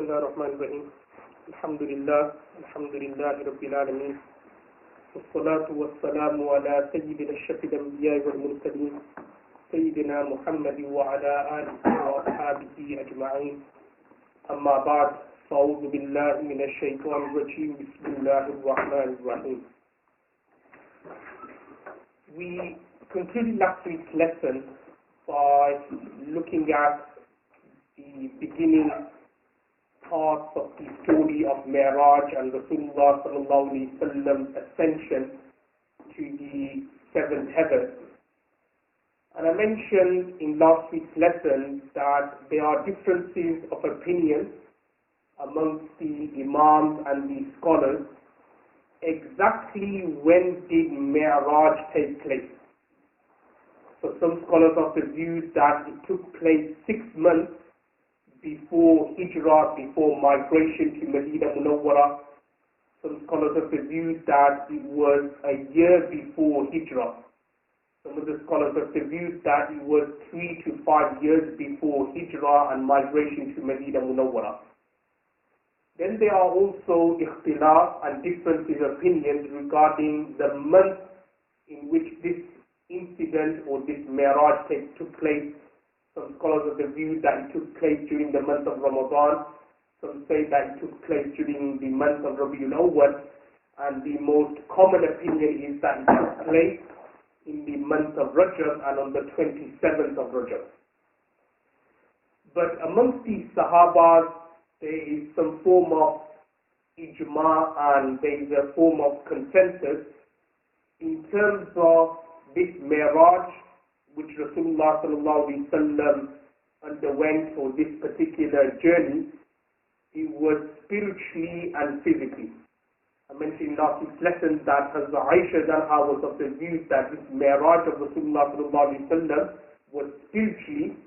الله الرحمن الرحيم الحمد لله رب العالمين والصلاة والسلام على سيدنا الشفيع الأنبياء والمرسلين سيدنا محمد وعلى آله وأصحابه أجمعين أما بعد فأعوذ بالله من الشيطان الرجيم بسم الله الرحمن الرحيم. We concluded last week's lesson by looking at the beginning parts of the story of Mi'raj and Rasulullah sallallahu alaihi wasallam's ascension to the seventh heaven. And I mentioned in last week's lesson that there are differences of opinion amongst the Imams and the scholars exactly when did Mi'raj take place. So some scholars of the view that it took place 6 months before Hijrah, before migration to Medina Munawwara. Some scholars of the view that it was a year before Hijrah. Some of the scholars of the view that it was 3 to 5 years before Hijrah and migration to Medina Munawwara. Then there are also ikhtilaf and differences of opinions regarding the month in which this incident or this Mi'raj took place. Some scholars of the view that it took place during the month of Ramadan. Some say that it took place during the month of Rabiul Awwal. And the most common opinion is that it took place in the month of Rajab and on the 27th of Rajab. But amongst the Sahabas, there is some form of ijma and there is a form of consensus in terms of this Mi'raj which Rasulullah sallallahu alaihi wasallam underwent for this particular journey. It was spiritually and physically. I mentioned in last week's lesson that Hazrat Aisha Anha was of the view that this Mi'raj of Rasulullah sallallahu alaihi wasallam was spiritually,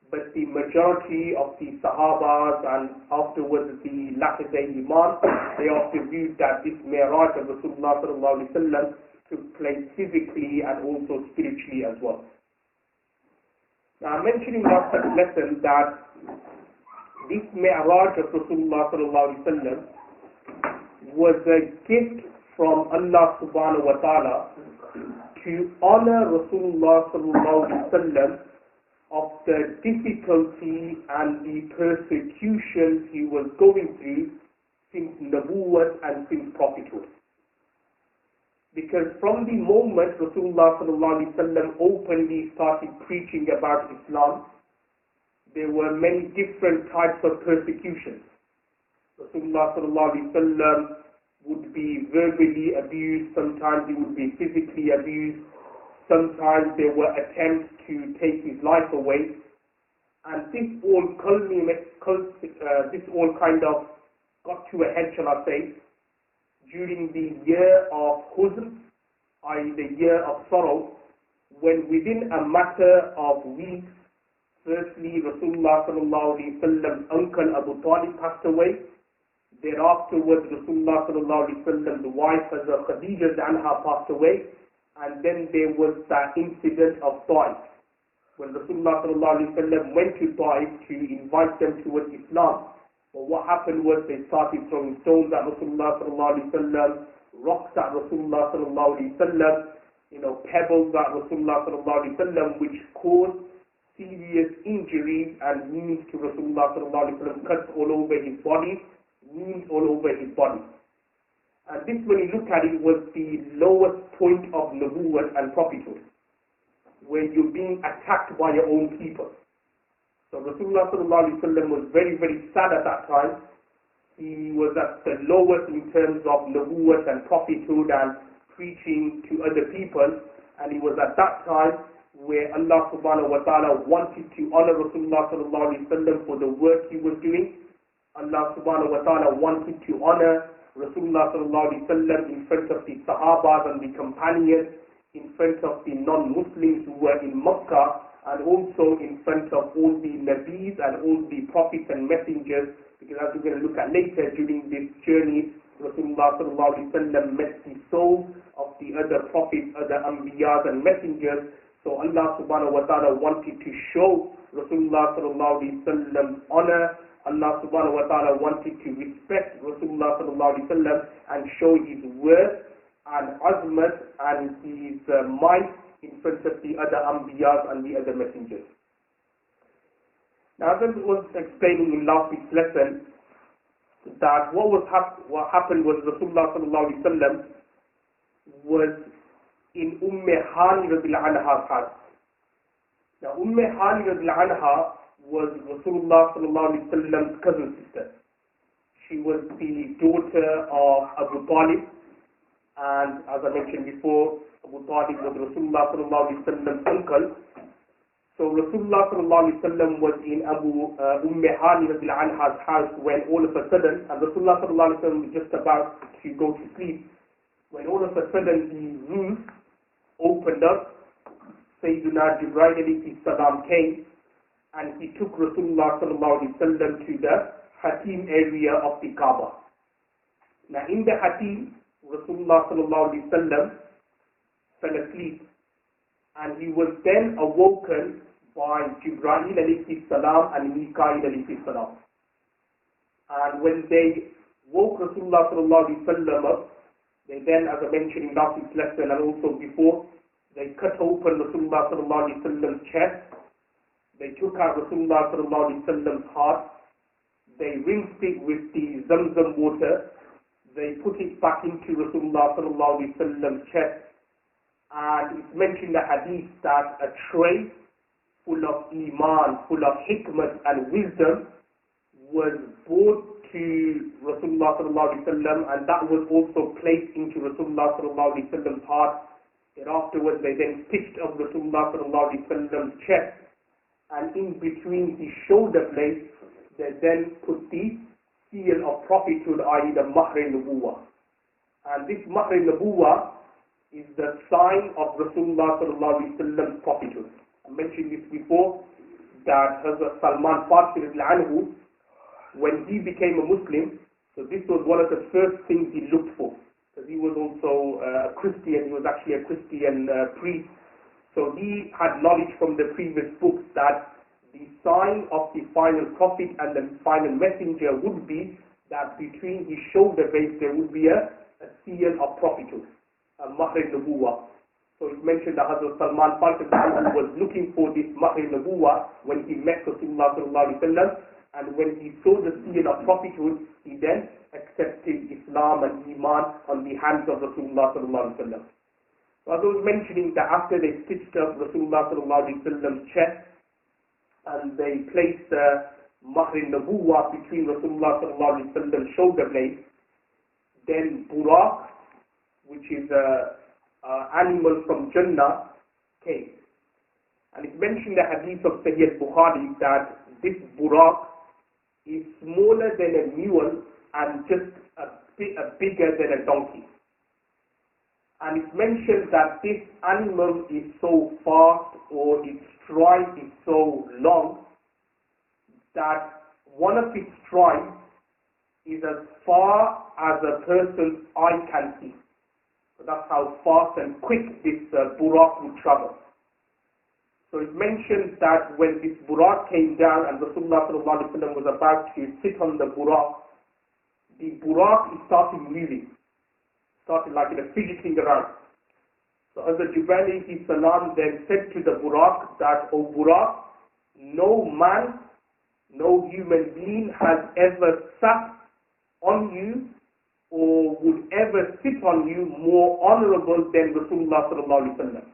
but the majority of the Sahabas and afterwards the latter day Imam, they are of the view that this Mi'raj of Rasulullah sallallahu alaihi wasallam took place physically and also spiritually as well. Now I mentioned in last week's lesson that this Mi'raj of Rasulullah sallallahu alaihi wasallam was a gift from Allah subhanahu wa ta'ala to honor Rasulullah sallallahu alaihi wasallam of the difficulty and the persecution he was going through since Nabuwwat and since prophethood. Because from the moment Rasulullah sallallahu alaihi wasallam openly started preaching about Islam, there were many different types of persecutions. Rasulullah sallallahu alaihi wasallam would be verbally abused, sometimes he would be physically abused, sometimes there were attempts to take his life away, and this all kind of got to a head, shall I say, during the year of Huzn, i.e. the year of sorrow, when within a matter of weeks, firstly Rasulullah sallallahu alaihi wasallam's uncle Abu Talib passed away. Thereafterwards Rasulullah sallallahu alaihi wasallam's wife Hazrat Khadija Anha passed away, and then there was that incident of Taif, when Rasulullah sallallahu alaihi wasallam went to Taif to invite them towards Islam. But what happened was they started throwing stones at Rasulullah sallallahu alaihi wasallam, rocks at Rasulullah sallallahu alaihi wasallam, pebbles at Rasulullah sallallahu alaihi wasallam, which caused serious injuries and wounds to Rasulullah sallallahu alaihi wasallam, cuts all over his body, wounds all over his body. And this, when you look at it, was the lowest point of Nabuwwat and prophethood, where you're being attacked by your own people. So Rasulullah sallallahu alaihi wasallam was very, very sad at that time. He was at the lowest in terms of Nabuwwat and prophethood and preaching to other people, and he was at that time where Allah subhanahu wa ta'ala wanted to honor Rasulullah sallallahu alaihi wasallam for the work he was doing. Allah subhanahu wa ta'ala wanted to honor Rasulullah sallallahu alaihi wasallam in front of the Sahabas and the companions, in front of the non-Muslims who were in Makkah, and also in front of all the Nabis and all the prophets and messengers, because as we're going to look at later during this journey, Rasulullah sallallahu alaihi wasallam met the souls of the other prophets, other Anbiyas and messengers. So Allah subhanahu wa ta'ala wanted to show Rasulullah sallallahu alaihi wasallam's honor Allah subhanahu wa ta'ala wanted to respect Rasulullah sallallahu alaihi wasallam and show his worth and azmat and his might in front of the other Anbiyas and the other messengers. Now, as I was explaining in last week's lesson, that what happened was Rasulullah sallallahu alaihi wasallam was in Hani radhiyallahu anha's house. Now, Hani radhiyallahu anha was Rasulullah sallallahu alaihi wasallam's cousin sister. She was the daughter of Abu Talib, and as I mentioned before, Abu Talib was Rasulullah sallallahu alaihi wasallam's uncle. So Rasulullah sallallahu alaihi wasallam was in Hani radhiyallahu anha's house when all of a sudden, and Rasulullah sallallahu alaihi wasallam was just about to go to sleep, when all of a sudden the roof opened up. Sayyidina Jibreel alayhi salam came, and he took Rasulullah sallallahu alaihi wasallam to the Hatim area of the Kaaba. Now in the Hatim, Rasulullah sallallahu alaihi wasallam fell asleep, and he was then awoken by Jibreel alayhi salam and Mikail alayhi salam. And when they woke Rasulullah sallallahu alaihi wasallam up, they then, as I mentioned in last week's lesson and also before, they cut open Rasulullah sallallahu alaihi wasallam's chest. They took out Rasulullah sallallahu alaihi wasallam's heart. They rinsed it with the Zamzam water. They put it back into Rasulullah sallallahu alaihi wasallam's chest. And it's mentioned in the hadith that a tray full of iman, full of hikmah and wisdom was brought to Rasulullah sallallahu alaihi wasallam, and that was also placed into Rasulullah sallallahu alaihi wasallam's heart. Thereafterwards, they then stitched up Rasulullah sallallahu alaihi wasallam's chest, and in between his shoulder blades, they then put the seal of prophethood, i.e. the Mahr al-Nubuwah. And this Mahr al-Nubuwah is the sign of Rasulullah sallallahu alaihi wasallam's prophethood. I mentioned this before, that Hazrat Salman Farsi anhu, when he became a Muslim, so this was one of the first things he looked for, because he was also a Christian. He was actually a Christian priest. So he had knowledge from the previous books that the sign of the final prophet and the final messenger would be that between his shoulder blades there would be a seal of prophethood, a Mahr al-Nubuwah. So it's mentioned that Hazrat Salman Farsi was looking for this Mahr al-Nubuwah when he met Rasulullah sallallahu alaihi wasallam, and when he saw the seal of prophethood, he then accepted Islam and Iman on the hands of Rasulullah sallallahu alaihi wasallam. So as I was mentioning, that after they stitched up Rasulullah sallallahu alaihi wasallam's chest and they placed the Mahr al-Nubuwah between Rasulullah sallallahu alaihi wasallam's shoulder blades, then Buraq, which is a animal from Jannah, came. And it's mentioned in the hadith of Sahih Bukhari that this Buraq is smaller than a mule and just a bit bigger than a donkey. And it's mentioned that this animal is so fast, or its stride is so long, that one of its strides is as far as a person's eye can see. So that's how fast and quick this Buraq would travel. So it mentions that when this Buraq came down and Rasulullah sallallahu alaihi wasallam was about to sit on the Buraq started moving, started like fidgeting around. So Hazrat Jibreel alayhi salam then said to the Buraq that, "O Buraq, no man, no human being has ever sat on you or would ever sit on you more honorable than Rasulullah sallallahu alaihi wasallam."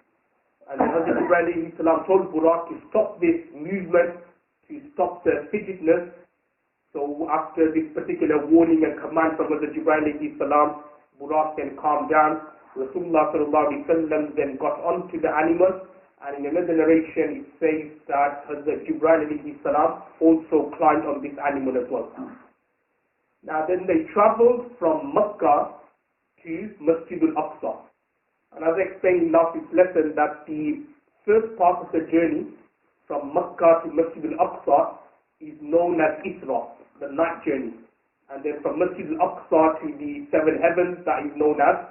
And Hazrat Jibreel alayhi salam told Buraq to stop this movement, to stop the fidgetness. So after this particular warning and command from Hazrat Jibreel alayhi salam, Buraq then calmed down. Rasulullah sallallahu alaihi wasallam then got onto the animal, and in another narration it says that Hazrat Jibreel alayhi salam also climbed on this animal as well. Now then they traveled from Makkah to Masjid al-Aqsa. And as I explained in last week's lesson, that the first part of the journey from Makkah to Masjid al-Aqsa is known as Isra, the night journey. And then from Masjid al-Aqsa to the seven heavens, that is known as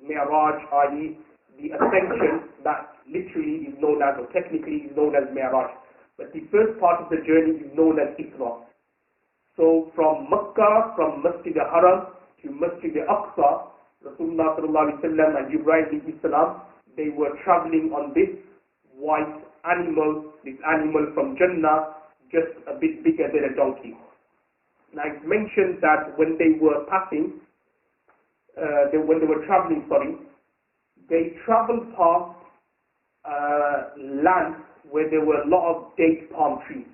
Mi'raj, i.e. the ascension, that literally is known as, or technically is known as Mi'raj. But the first part of the journey is known as Isra. So from Makkah, from Masjid al-Haram to Masjid al-Aqsa, Rasulullah sallallahu alaihi wasallam and Jibreel alayhi salam, they were traveling on this white animal, this animal from Jannah, just a bit bigger than a donkey. Now it's mentioned that when they were passing, when they were traveling, they traveled past land where there were a lot of date palm trees.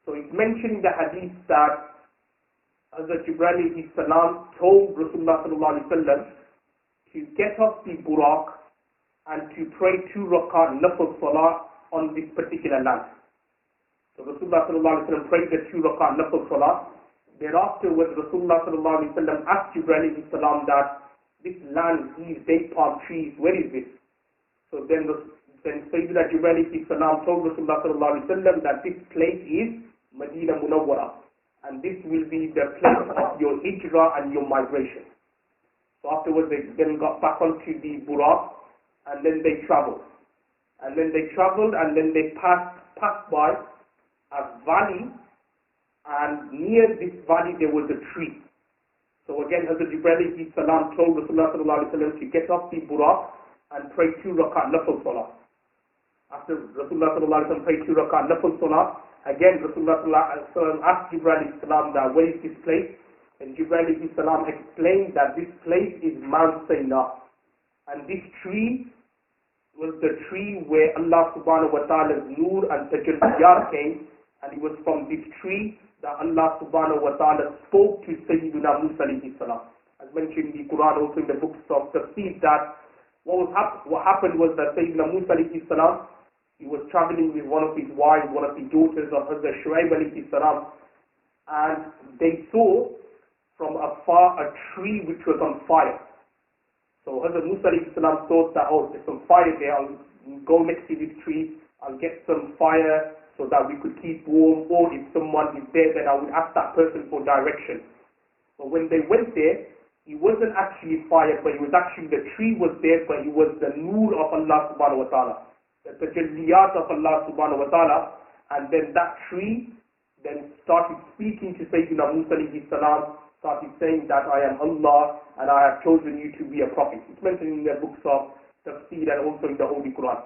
So it's mentioned in the hadith that Hazrat Jibreel alayhi salam told Rasulullah sallallahu alaihi wasallam to get off the Buraq and to pray 2 rakat nafil salah on this particular land. So Rasulullah sallallahu alaihi wasallam prayed the 2 rakat nafil salah. Thereafter, when Rasulullah sallallahu alaihi wasallam asked Jibreel alayhi salam that this land, these date palm trees, where is this? So then Sayyidina Jibreel alayhi salam told Rasulullah sallallahu alaihi wasallam that this place is Medina Munawwara, and this will be the place of your hijrah and your migration. So afterwards they then got back onto the Buraq, and then they traveled. And then they passed by a valley, and near this valley there was a tree. So again, Hazrat Jibreel alayhi salam told Rasulullah sallallahu alaihi wasallam to get off the Buraq and pray 2 rakat nafil salah. After Rasulullah sallallahu alaihi wasallam prayed 2 rakat nafil salah, again Rasulullah sallallahu alaihi wasallam asked Jibreel alayhi salam that where is this place? And Jibreel alayhi salam explained that this place is Mount Sinai, and this tree was the tree where Allah subhanahu wa ta'ala's nur and tajalliyat came, and it was from this tree that Allah subhanahu wa ta'ala spoke to Sayyidina Musa alayhi salam. As mentioned in the Quran, also in the books of Tafsir, that what happened was that Sayyidina Musa alayhi salam, he was traveling with one of his wives, one of the daughters of Hazrat Shu'aib alayhi salam, and they saw from afar a tree which was on fire. So Hazrat Musa alayhi salam thought that, oh, there's some fire there, I'll go next to this tree, I'll get some fire so that we could keep warm, or if someone is there, then I would ask that person for direction. But when they went there, it wasn't actually fire, but it was actually, the tree was there, but it was the nur of Allah subhanahu wa ta'ala, the tajalliyat of Allah subhanahu wa ta'ala. And then that tree then started speaking to Sayyidina Musa alayhi salam, started saying that I am Allah and I have chosen you to be a prophet. It's mentioned in the books of Tafsir and also in the Holy Quran.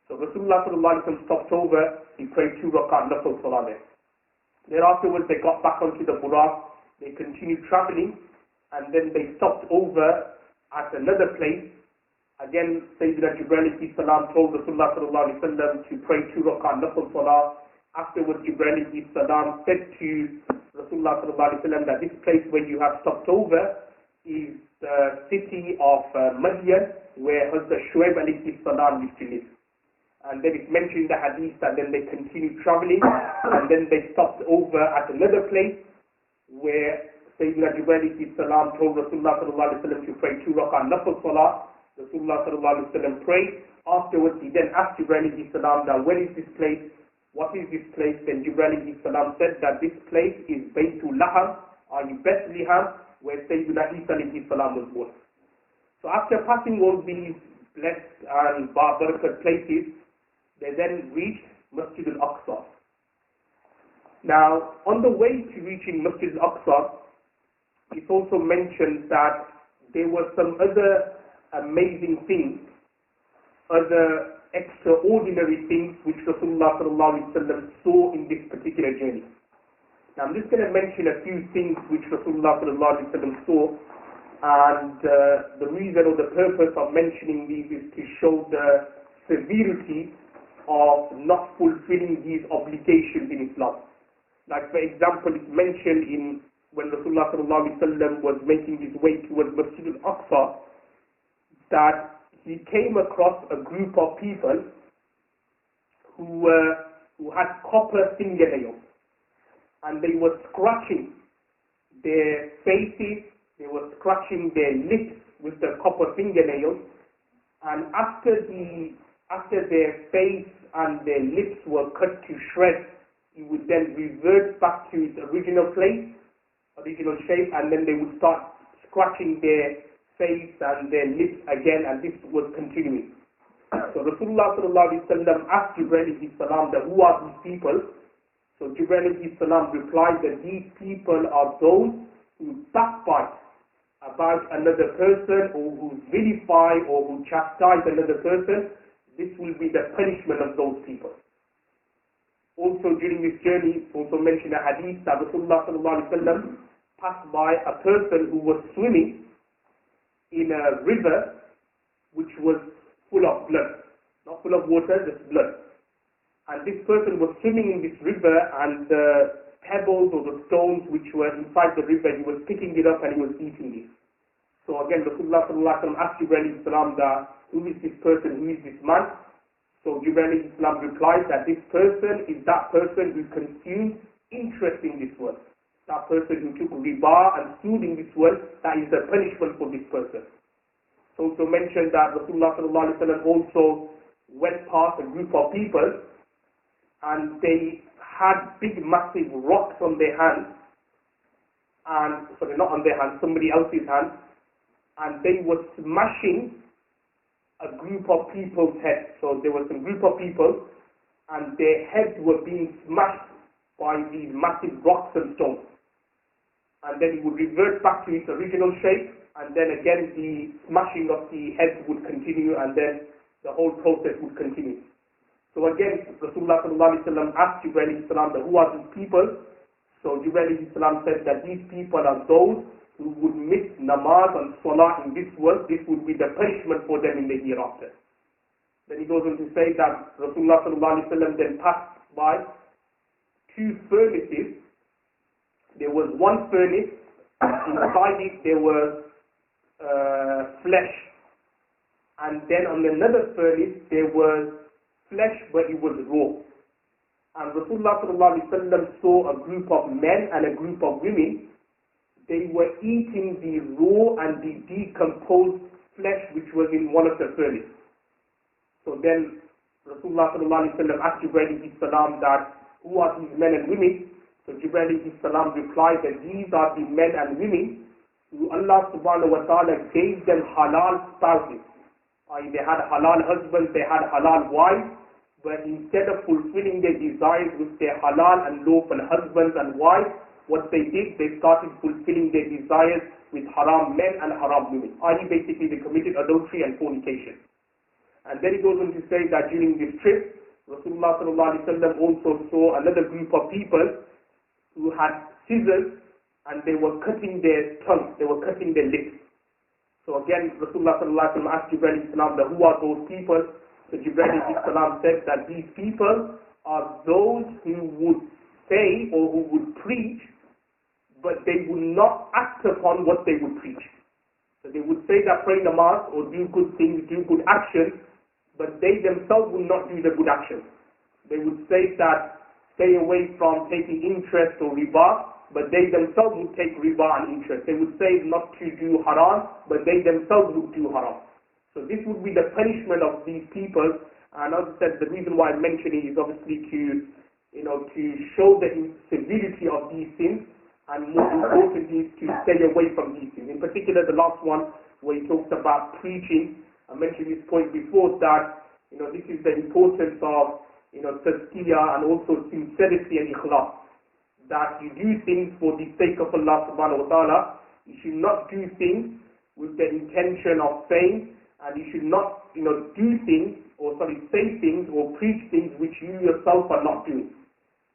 So Rasulullah sallallahu alaihi wasallam stopped over, he prayed 2 rakat nafil salah there. Thereafterwards they got back onto the Buraq, they continued traveling, and then they stopped over at another place. Again, Sayyidina Jibreel alayhi salam told Rasulullah sallallahu alaihi wasallam to pray 2 rakat nafil salah. Afterwards, Jibreel alayhi salam said to Rasulullah sallallahu alaihi wasallam that this place where you have stopped over is the city of Madian, where Hazrat Shu'aib alayhi salam used to live. And then it's mentioned in the hadith that then they continued traveling, and then they stopped over at another place where Sayyidina Jibreel alayhi salam told Rasulullah sallallahu alaihi wasallam to pray 2 rakat nafil salah. Rasulullah sallallahu alaihi wasallam prayed. Afterwards, he then asked Jibreel alayhi salam that where is this place? What is this place? Then Jibreel alayhi salam said that this place is Baytul Laham, or Bethlehem, where Sayyidina Isa alayhi salam was born. So after passing all these blessed and barakat places, they then reached Masjid al-Aqsa. Now, on the way to reaching Masjid al-Aqsa, it's also mentioned that there were some other amazing things, other extraordinary things which Rasulullah sallallahu alaihi wasallam saw in this particular journey. Now I'm just going to mention a few things which Rasulullah sallallahu alaihi wasallam saw, and the reason or the purpose of mentioning these is to show the severity of not fulfilling these obligations in Islam. Like for example, it's mentioned in when Rasulullah sallallahu alaihi wasallam was making his way towards Masjid al-Aqsa that he came across a group of people who had copper fingernails, and they were scratching their faces, they were scratching their lips with the copper fingernails, and after their face and their lips were cut to shreds, it would then revert back to its original place, original shape, and then they would start scratching their face and their lips again, and this was continuing. So Rasulullah sallallahu alaihi wasallam asked Jibreel alayhi salam that who are these people? So Jibreel alayhi salam replied that these people are those who backbite about another person, or who vilify or who chastise another person. This will be the punishment of those people. Also during this journey, it's also mentioned a hadith that Rasulullah sallallahu alaihi wasallam passed by a person who was swimming in a river which was full of blood. Not full of water, just blood. And this person was swimming in this river, and the pebbles or the stones which were inside the river, he was picking it up and he was eating it. So again, Rasulullah sallallahu alaihi wasallam asked Jibreel alayhi salam that, who is this person, who is this man? So Jibreel alayhi salam replied that this person is that person who consumed interest in this world. That person who took riba and stood in this world, that is the punishment for this person. So also mentioned that Rasulullah sallallahu alaihi wasallam also went past a group of people, and they had big massive rocks on their hands, and sorry, not on their hands, somebody else's hands, and they were smashing a group of people's heads. So there was a group of people, and their heads were being smashed by these massive rocks and stones. And then it would revert back to its original shape, and then again the smashing of the heads would continue, and then the whole process would continue. So again, Rasulullah sallallahu alaihi wasallam asked Jibreel alayhi salam that, who are these people? So Jibreel alayhi salam said that these people are those who would miss namaz and salah in this world. This would be the punishment for them in the hereafter. Then he goes on to say that Rasulullah sallallahu alaihi wasallam then passed by two furnaces. There was one furnace, inside it there was flesh, and then on another furnace there was flesh, but it was raw. And Rasulullah sallallahu alaihi wasallam saw a group of men and a group of women. They were eating the raw and the decomposed flesh which was in one of the furnaces. So then Rasulullah sallallahu alaihi wasallam asked Jibreel alayhi salam that, who are these men and women? So Jibreel alayhi salam replied that these are the men and women who Allah subhanahu wa ta'ala gave them halal spouses. They had halal husbands, they had halal wives, but instead of fulfilling their desires with their halal and lawful husbands and wives, what they did, they started fulfilling their desires with haram men and haram women. Basically they committed adultery and fornication. And then he goes on to say that during this trip, Rasulullah sallallahu alaihi wasallam also saw another group of people who had scissors, and they were cutting their tongues, they were cutting their lips. So again, Rasulullah sallallahu alaihi wasallam asked Jibreel alayhi salam that, who are those people? So Jibreel alayhi salam said that these people are those who would say or who would preach, but they would not act upon what they would preach. So they would say that pray namaz or do good things, do good actions, but they themselves would not do the good actions. They would say that stay away from taking interest or riba, but they themselves would take riba and interest. They would say not to do haram, but they themselves would do haram. So this would be the punishment of these people. And as I said, the reason why I'm mentioning is obviously to show the severity of these sins, and more importantly to stay away from these sins. In particular, the last one where he talks about preaching. I mentioned this point before that this is the importance of tazkiyah and also sincerity and ikhlas. That you do things for the sake of Allah subhanahu wa ta'ala. You should not do things with the intention of fame, and you should not do things say things or preach things which you yourself are not doing.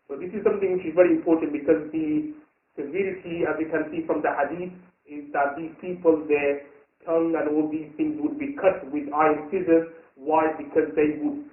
So this is something which is very important, because the severity, as you can see from the hadith, is that these people, their tongue and all these things would be cut with iron scissors. Why? Because they would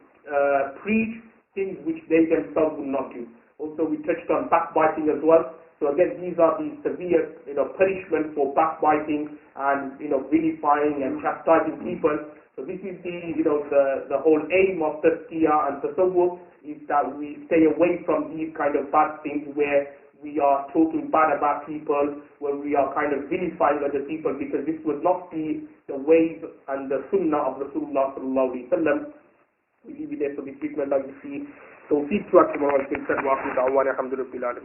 preach things which they themselves would not do. Also, we touched on backbiting as well. So again, these are the severe, punishment for backbiting and, vilifying and chastising people. So this is the whole aim of tazkiyah and tasawwuf, is that we stay away from these kind of bad things where we are talking bad about people, where we are kind of vilifying other people, because this was not the ways and the sunnah of Rasulullah sallallahu alaihi wasallam. We leave it there for this week. May Allah give you tawfiq to us tomorrow. Alhamdulillah.